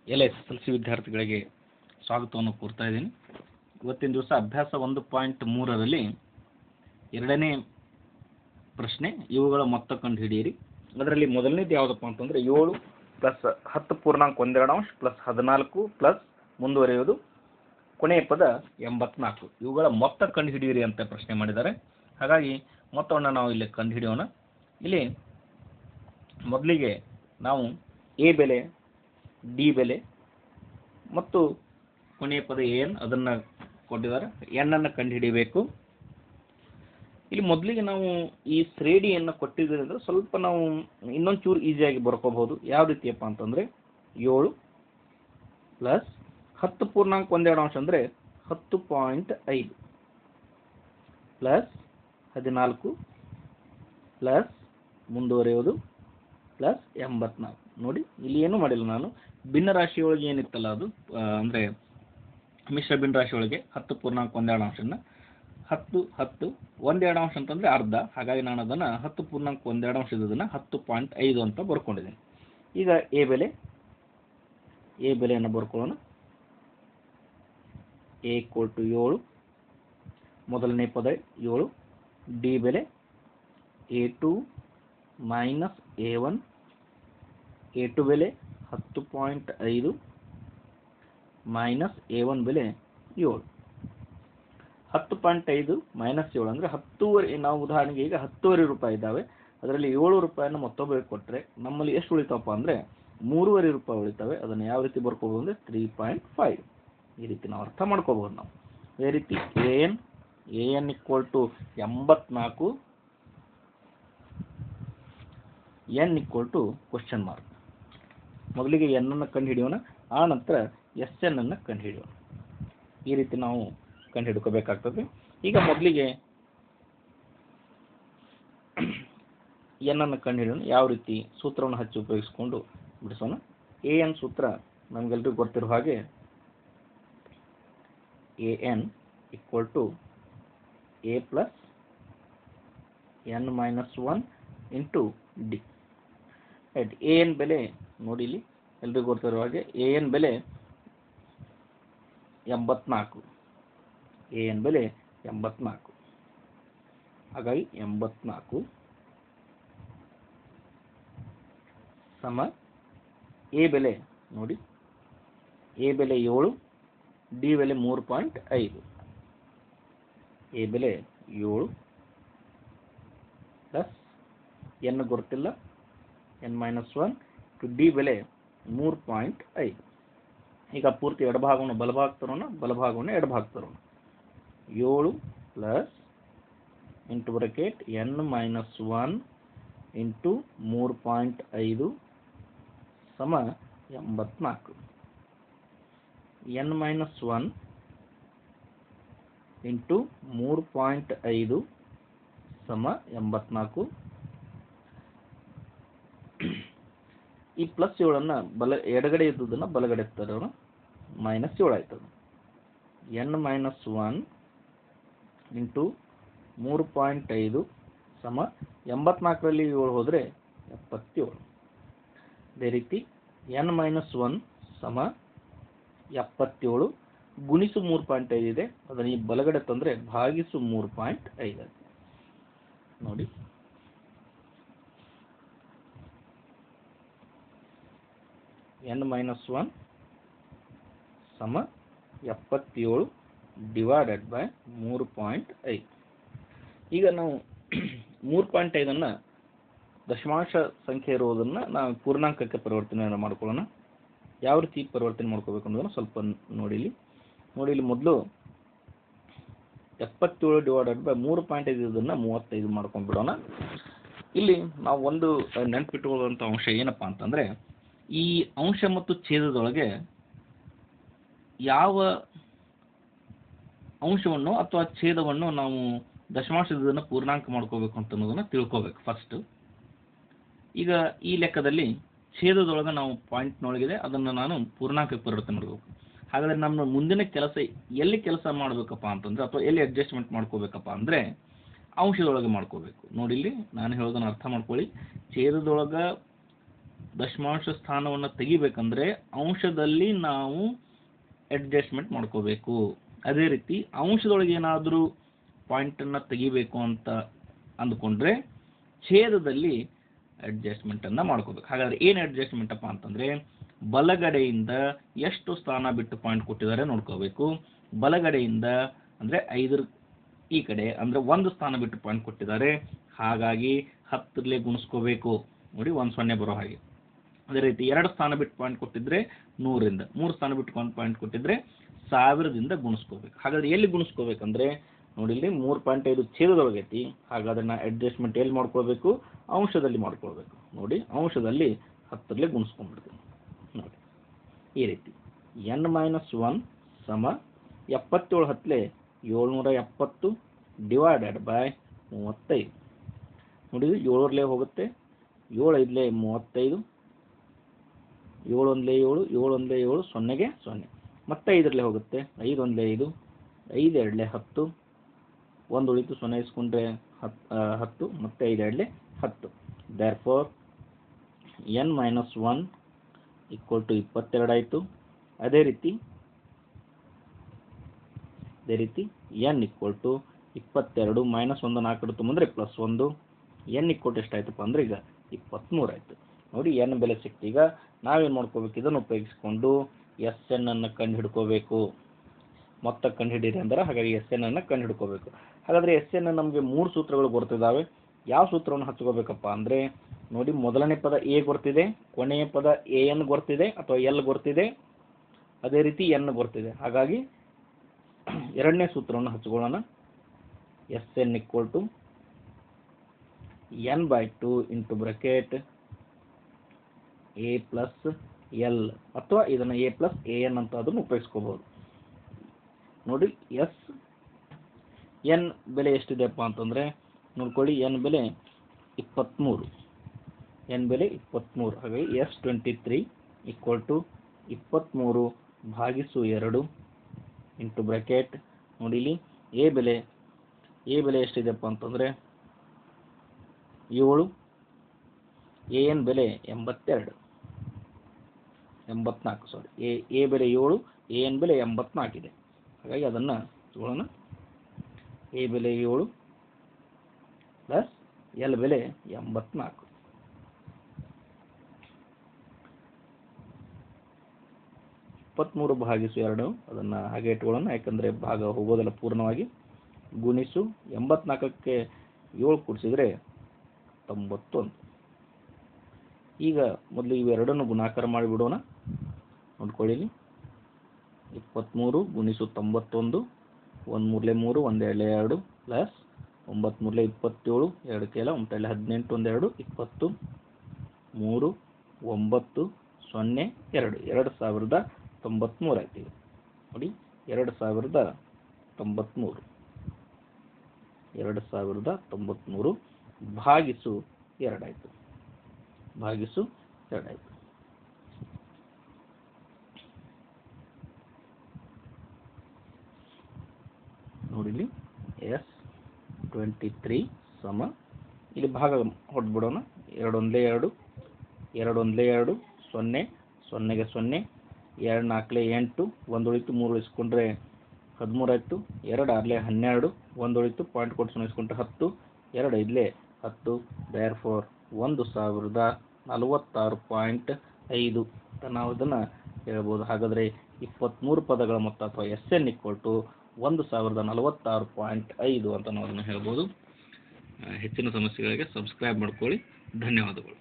ಎಲ್ಲ SSLC ವಿದ್ಯಾರ್ಥಿಗಳಿಗೆ ಸ್ವಾಗತವನ್ನು ಕೋರ್ತಾ ಇದ್ದೀನಿ. ಇವತ್ತಿನ ದಿವಸ ಅಭ್ಯಾಸ 1.3ರಲ್ಲಿ ಎರಡನೇ ಪ್ರಶ್ನೆ, ಇವುಗಳ ಮೊತ್ತ ಕಂಡುಹಿಡಿಯಿರಿ. ಅದರಲ್ಲಿ ಮೊದಲನೇದು ಯಾವುದಪ್ಪ ಅಂತಂದರೆ 7 ಪ್ಲಸ್ 10 ಪೂರ್ಣಾಂಕ 1/2 ಪ್ಲಸ್ 14 ಪ್ಲಸ್ ಮುಂದುವರಿಯುವುದು ಕೊನೆಯ ಪದ 84. ಇವುಗಳ ಮೊತ್ತ ಕಂಡುಹಿಡಿಯಿರಿ ಅಂತ ಪ್ರಶ್ನೆ ಮಾಡಿದ್ದಾರೆ. ಹಾಗಾಗಿ ಮೊತ್ತವನ್ನು ನಾವು ಇಲ್ಲಿ ಕಂಡುಹಿಡಿಯೋಣ. ಇಲ್ಲಿ ಮೊದಲಿಗೆ ನಾವು ಎ ಬೆಲೆ, ಡಿ ಬೆಲೆ ಮತ್ತು ಕೊನೆಯ ಪದ ಎನ್ ಅದನ್ನು ಕೊಟ್ಟಿದ್ದಾರೆ. ಎನ್ ಅನ್ನು ಕಂಡುಹಿಡಿಯಬೇಕು. ಇಲ್ಲಿ ಮೊದಲಿಗೆ ನಾವು ಈ ಶ್ರೇಣಿಯನ್ನು ಕೊಟ್ಟಿದ್ದರಿಂದ ಸ್ವಲ್ಪ ನಾವು ಇನ್ನೊಂದು ಚೂರು ಈಸಿಯಾಗಿ ಬರ್ಕೋಬಹುದು. ಯಾವ ರೀತಿಯಪ್ಪ ಅಂತಂದರೆ 7 ಪ್ಲಸ್ 10 ಪೂರ್ಣಾಂಕ 1/2 ಅಂದರೆ 10.5 ಪ್ಲಸ್ 14 ಪ್ಲಸ್ ಮುಂದುವರೆಯುವುದು ಪ್ಲಸ್ 84. ನೋಡಿ, ಇಲ್ಲಿ ಏನೂ ಮಾಡಿಲ್ಲ ನಾನು. ಭಿನ್ನರಾಶಿಯೊಳಗೆ ಏನಿತ್ತಲ್ಲ ಅದು ಅಂದರೆ ಮಿಶ್ರ ಭಿನ್ನರಾಶಿಯೊಳಗೆ 10 ಪೂರ್ಣಾಂಕ 1/2 10 10 1/2 ಅಂತಂದರೆ ಅರ್ಧ. ಹಾಗಾಗಿ ನಾನು ಅದನ್ನು 10 ಪೂರ್ಣಾಂಕ 1/2 ಇದ್ದದನ್ನು 10.5 ಅಂತ ಬರ್ಕೊಂಡಿದ್ದೀನಿ. ಈಗ ಎ ಬೆಲೆಯನ್ನು ಬರ್ಕೊಳ್ಳೋಣ. ಎ = 7, ಮೊದಲನೇ ಪದ 7. ಡಿ ಬೆಲೆ A2 ಮೈನಸ್ A1, A2 ಬೆಲೆ 10.5 ಮೈನಸ್ A1 ಬೆಲೆ 7. 10.5 ಮೈನಸ್ 7 ಅಂದರೆ 10. ನಾವು ಉದಾಹರಣೆಗೆ ಈಗ 10.5 ರೂಪಾಯಿ ಇದ್ದಾವೆ. ಅದರಲ್ಲಿ 7 ರೂಪಾಯಿನ ಮತ್ತೊಬ್ಬರಿಗೆ ಕೊಟ್ಟರೆ ನಮ್ಮಲ್ಲಿ ಎಷ್ಟು ಉಳಿತಾವಪ್ಪ ಅಂದರೆ 3.5 ರೂಪಾಯಿ ಉಳಿತಾವೆ. ಅದನ್ನು ಯಾವ ರೀತಿ ಬರ್ಕೋಬೋದು ಅಂದರೆ 3.5. ಈ ರೀತಿ ನಾವು ಅರ್ಥ ಮಾಡ್ಕೋಬಹುದು. ನಾವು ಅದೇ ರೀತಿ AN = 84, N = ಕ್ವಶನ್ ಮಾರ್ಕ್. ಮೊದಲಿಗೆ N ಅನ್ನು ಕಂಡುಹಿಡಿಯೋಣ, ಆ ನಂತರ SN ಅನ್ನು ಕಂಡುಹಿಡಿಯೋಣ. ಈ ರೀತಿ ನಾವು ಕಂಡುಹಿಡ್ಕೋಬೇಕಾಗ್ತದೆ. ಈಗ ಮೊದಲಿಗೆ N ಅನ್ನು ಕಂಡುಹಿಡಿಯೋಣ. ಯಾವ ರೀತಿ ಸೂತ್ರವನ್ನು ಹಚ್ಚಿ ಉಪಯೋಗಿಸಿಕೊಂಡು ಬಿಡಿಸೋಣ. AN ಸೂತ್ರ ನಮಗೆಲ್ಲರಿಗೂ ಗೊತ್ತಿರೋ ಹಾಗೆ AN = A plus N-1 into D. Right. AN ಬೆಲೆ ನೋಡಿ, ಇಲ್ಲಿ ಎಲ್ರಿಗೂ ಗೊತ್ತಿರೋ ಹಾಗೆ AN ಬೆಲೆ 84. AN ಬೆಲೆ 84. ಹಾಗಾಗಿ 84 ಸಮ ಎ ಬೆಲೆ ನೋಡಿ, ಎ ಬೆಲೆ 7, ಡಿ ಬೆಲೆ 3.5. ಎ ಬೆಲೆ 7 ಪ್ಲಸ್ ಎನ್ ಗೊತ್ತಿಲ್ಲ N-1 ಡಿ ಬೆಲೆ 3.5. ಈಗ ಪೂರ್ತಿ ಎಡಭಾಗವನ್ನು ಬಲಭಾಗ ತರೋಣ, ಬಲಭಾಗವನ್ನು ಎಡಭಾಗ ತರೋಣ. 7 plus into bracket N-1 into 3.5 ಸಮ 84. N-1 ಇಂಟು 3.5 ಸಮ 84. ಈ ಪ್ಲಸ್ 7 ಎಡಗಡೆ ಇದ್ದುದನ್ನು ಬಲಗಡೆ ತರೋಣ, -7 ಆಯ್ತದೆ. N-1 ಇಂಟು 3.5 ಸಮ 84ರಲ್ಲಿ 7 ಹೋದರೆ 77. ಅದೇ ರೀತಿ N-1 ಸಮ 77 ಗುಣಿಸು 3.5 ಇದೆ, ಅದನ್ನು ಈ ಬಲಗಡೆ ತಂದರೆ ಭಾಗಿಸು 3.5 ನೋಡಿ. N-1 ಸಮ 77 ಡಿವೈಡೆಡ್ ಬೈ 3.5. ಈಗ ನಾವು 3.5 ದಶಮಾಂಶ ಸಂಖ್ಯೆ ಇರುವುದನ್ನು ನಾವು ಪೂರ್ಣಾಂಕಕ್ಕೆ ಪರಿವರ್ತನೆ ಮಾಡ್ಕೊಳ್ಳೋಣ. ಯಾವ ರೀತಿ ಪರಿವರ್ತನೆ ಮಾಡ್ಕೋಬೇಕು ಅನ್ನೋದನ್ನು ಸ್ವಲ್ಪ ನೋಡಿ. ಇಲ್ಲಿ ಮೊದಲು 77 ಡಿವೈಡೆಡ್ ಬೈ 3.5 ಇದನ್ನು 35 ಮಾಡ್ಕೊಂಡ್ಬಿಡೋಣ. ಇಲ್ಲಿ ನಾವು ಒಂದು ನೆನಪಿಟ್ಟುಕೊಳ್ಳುವಂಥ ಅಂಶ ಏನಪ್ಪ ಅಂತಂದರೆ, ಈ ಅಂಶ ಮತ್ತು ಛೇದದೊಳಗೆ ಯಾವ ಅಂಶವನ್ನು ಅಥವಾ ಛೇದವನ್ನು ನಾವು ದಶಮಾಂಶದನ್ನು ಪೂರ್ಣಾಂಕ ಮಾಡ್ಕೋಬೇಕು ಅಂತ ಅನ್ನೋದನ್ನು ತಿಳ್ಕೋಬೇಕು ಫಸ್ಟ್. ಈಗ ಈ ಲೆಕ್ಕದಲ್ಲಿ ಛೇದದೊಳಗೆ ನಾವು ಪಾಯಿಂಟ್ನೊಳಗಿದೆ, ಅದನ್ನು ನಾನು ಪೂರ್ಣಾಂಕಕ್ಕೆ ಪರಿವರ್ತನೆ ಮಾಡಬೇಕು. ಹಾಗಾದರೆ ನಮ್ಮ ಮುಂದಿನ ಕೆಲಸ ಎಲ್ಲಿ ಕೆಲಸ ಮಾಡಬೇಕಪ್ಪ ಅಂತಂದರೆ, ಅಥವಾ ಎಲ್ಲಿ ಅಡ್ಜಸ್ಟ್ಮೆಂಟ್ ಮಾಡ್ಕೋಬೇಕಪ್ಪ ಅಂದರೆ ಅಂಶದೊಳಗೆ ಮಾಡ್ಕೋಬೇಕು. ನೋಡಿ, ಇಲ್ಲಿ ನಾನು ಹೇಳೋದನ್ನು ಅರ್ಥ ಮಾಡ್ಕೊಳ್ಳಿ. ಛೇದದೊಳಗೆ ದಶಮಾಂಶ ಸ್ಥಾನವನ್ನು ತೆಗಿಬೇಕಂದ್ರೆ ಅಂಶದಲ್ಲಿ ನಾವು ಅಡ್ಜಸ್ಟ್ಮೆಂಟ್ ಮಾಡ್ಕೋಬೇಕು. ಅದೇ ರೀತಿ ಅಂಶದೊಳಗೆ ಏನಾದರೂ ಪಾಯಿಂಟನ್ನು ತೆಗಿಬೇಕು ಅಂತ ಅಂದ್ಕೊಂಡ್ರೆ ಛೇದದಲ್ಲಿ ಅಡ್ಜಸ್ಟ್ಮೆಂಟನ್ನು ಮಾಡ್ಕೋಬೇಕು. ಹಾಗಾದರೆ ಏನು ಅಡ್ಜಸ್ಟ್ಮೆಂಟ್ ಅಪ್ಪ ಅಂತಂದರೆ ಬಲಗಡೆಯಿಂದ ಎಷ್ಟು ಸ್ಥಾನ ಬಿಟ್ಟು ಪಾಯಿಂಟ್ ಕೊಟ್ಟಿದ್ದಾರೆ ನೋಡ್ಕೋಬೇಕು. ಬಲಗಡೆಯಿಂದ ಅಂದರೆ 5 ಈ ಕಡೆ ಅಂದರೆ 1 ಸ್ಥಾನ ಬಿಟ್ಟು ಪಾಯಿಂಟ್ ಕೊಟ್ಟಿದ್ದಾರೆ, ಹಾಗಾಗಿ 10 ಗುಣಿಸ್ಕೋಬೇಕು. ನೋಡಿ 1 0 ಬರೋ ಹಾಗೆ. ಅದೇ ರೀತಿ 2 ಸ್ಥಾನ ಬಿಟ್ಟು ಪಾಯಿಂಟ್ ಕೊಟ್ಟಿದ್ರೆ 100ರಿಂದ, 3 ಸ್ಥಾನ ಬಿಟ್ಟು ಪಾಯಿಂಟ್ ಕೊಟ್ಟಿದ್ರೆ 1000ದಿಂದ ಗುಣಿಸ್ಕೋಬೇಕು. ಹಾಗಾದ್ರೆ ಎಲ್ಲಿ ಗುಣಿಸ್ಕೋಬೇಕಂದ್ರೆ ನೋಡಿ ಇಲ್ಲಿ 3.5 ಛೇದದೊಳಗೈತಿ, ಹಾಗಾದ್ರೆ ನಾ ಅಡ್ಜಸ್ಟ್ಮೆಂಟ್ ಎಲ್ಲಿ ಮಾಡ್ಕೊಳ್ಬೇಕು? ಅಂಶದಲ್ಲಿ ಮಾಡ್ಕೊಳ್ಬೇಕು. ನೋಡಿ ಅಂಶದಲ್ಲಿ 10 ಗುಣಿಸ್ಕೊಂಡ್ಬಿಡ್ತೀನಿ. ನೋಡಿ ಈ ರೀತಿ n-1 ಸಮ 77 10 770 ಡಿವೈಡೆಡ್ ಬೈ 35. ನೋಡಿ 7 ಹೋಗುತ್ತೆ, 7 5 35, 7 1 7, 7 1 7, 0ಗೆ 0. ಮತ್ತೆ 5 ಹೋಗುತ್ತೆ, 5 1 5, 5 2 10, 1 ಉಳಿತು 0 ಇಸ್ಕೊಂಡ್ರೆ 10, ಮತ್ತೆ 5 2 10. therefore n-1 equal to 22 ಆಯಿತು. ಅದೇ ರೀತಿ n equal to 22 -1 4 ತುಂಬಂದ್ರೆ +1, n equal to ಎಷ್ಟಾಯ್ತಪ್ಪ ಅಂದ್ರೆ ಈಗ 23 ಆಯಿತು. ನೋಡಿ n ಬೆಲೆ ಸಿಕ್ತು. ಈಗ ನಾವೇನು ಮಾಡ್ಕೋಬೇಕು? ಇದನ್ನು ಉಪಯೋಗಿಸಿಕೊಂಡು SN ಅನ್ನು ಕಂಡು ಹಿಡ್ಕೋಬೇಕು. ಮೊತ್ತ ಕಂಡು ಹಿಡೀರಿ ಅಂದ್ರೆ ಹಾಗಾಗಿ SN ಅನ್ನು ಕಂಡು ಹಿಡ್ಕೋಬೇಕು. ಹಾಗಾದರೆ SN ನಮಗೆ 3 ಸೂತ್ರಗಳು ಗೊತ್ತಿದ್ದಾವೆ. ಯಾವ ಸೂತ್ರವನ್ನು ಹಚ್ಕೋಬೇಕಪ್ಪ ಅಂದರೆ ನೋಡಿ ಮೊದಲನೇ ಪದ A ಗೊತ್ತಿದೆ, ಕೊನೆಯ ಪದ AN ಗೊತ್ತಿದೆ ಅಥವಾ L ಗೊತ್ತಿದೆ, ಅದೇ ರೀತಿ N ಗೊತ್ತಿದೆ. ಹಾಗಾಗಿ ಎರಡನೇ ಸೂತ್ರವನ್ನು ಹಚ್ಕೊಳ್ಳೋಣ. SN equal to n/2 into bracket A plus L ಅಥವಾ ಇದನ್ನು A plus AN ಅಂತ ಅದನ್ನು ಉಪಯೋಗಿಸ್ಕೋಬಹುದು. ನೋಡಿ n ಬೆಲೆ ಎಷ್ಟಿದೆಪ್ಪ ಅಂತಂದರೆ ನೋಡ್ಕೊಳ್ಳಿ, n ಬೆಲೆ 23. ಹಾಗಾಗಿ S23 equal to 23 ಭಾಗಿಸು 2 ಇಂಟು ಬ್ರ್ಯಾಕೆಟ್. ನೋಡಿ ಇಲ್ಲಿ A ಬೆಲೆ ಎಷ್ಟಿದೆಪ್ಪ ಅಂತಂದರೆ 7, AN ಬೆಲೆ 84 A ಬೆಲೆ 7, AN ಬೆಲೆ 84 ಇದೆ. ಹಾಗಾಗಿ ಅದನ್ನು ತಗೊಳ್ಳೋಣ. A ಬೆಲೆ 7 ಪ್ಲಸ್ L ಬೆಲೆ 84. ಭಾಗಿಸು 2 ಅದನ್ನು ಹಾಗೆ ಇಟ್ಕೊಳ್ಳೋಣ, ಯಾಕಂದರೆ ಭಾಗ ಹೋಗೋದಲ್ಲ ಪೂರ್ಣವಾಗಿ. ಗುಣಿಸು 84ಕ್ಕೆ 7 ಕೂಡಿಸಿದರೆ 91. ಈಗ ಮೊದಲು ಇವೆರಡನ್ನು ಗುಣಾಕಾರ ಮಾಡಿಬಿಡೋಣ. ನೋಡ್ಕೊಳ್ಳಿ 23 ಗುಣಿಸು 91, 1 3 3, 1 2 2 ಪ್ಲಸ್ 9 3 27, 2 ಕೇಲ 9 18, 1 2 20, 3 9 0 2 2093 ಆಯ್ತು. ನೋಡಿ 2093 ಭಾಗಿಸು 2 ಆಯಿತು. ನೋಡಿಲಿ S23 ಸಮ ಇಲ್ಲಿ ಭಾಗ ಹೊಡೆದ್ಬಿಡೋಣ. 2 1 2, 2 1 2, 0 0ಗೆ 0, 2 4 8, 1 ಉಳಿತು 3 ಉಳಿಸ್ಕೊಂಡ್ರೆ 13 ಆಯಿತು. 2 6 12, 1 ಉಳಿತು ಪಾಯಿಂಟ್ ಕೊಟ್ಟು 0 ಇಸ್ಕೊಂಡ್ರೆ 10, 2 5 10. therefore 1046.5 ಅಂತ ನಾವು ಇದನ್ನು ಹೇಳ್ಬೋದು. ಹಾಗಾದರೆ 23 ಪದಗಳ ಮೊತ್ತ ಅಥವಾ SN equal to 1046.5 ಅಂತ ನಾವು ಅದನ್ನು ಹೇಳ್ಬೋದು. ಹೆಚ್ಚಿನ ಸಮಸ್ಯೆಗಳಿಗೆ ಸಬ್ಸ್ಕ್ರೈಬ್ ಮಾಡ್ಕೊಳ್ಳಿ. ಧನ್ಯವಾದಗಳು.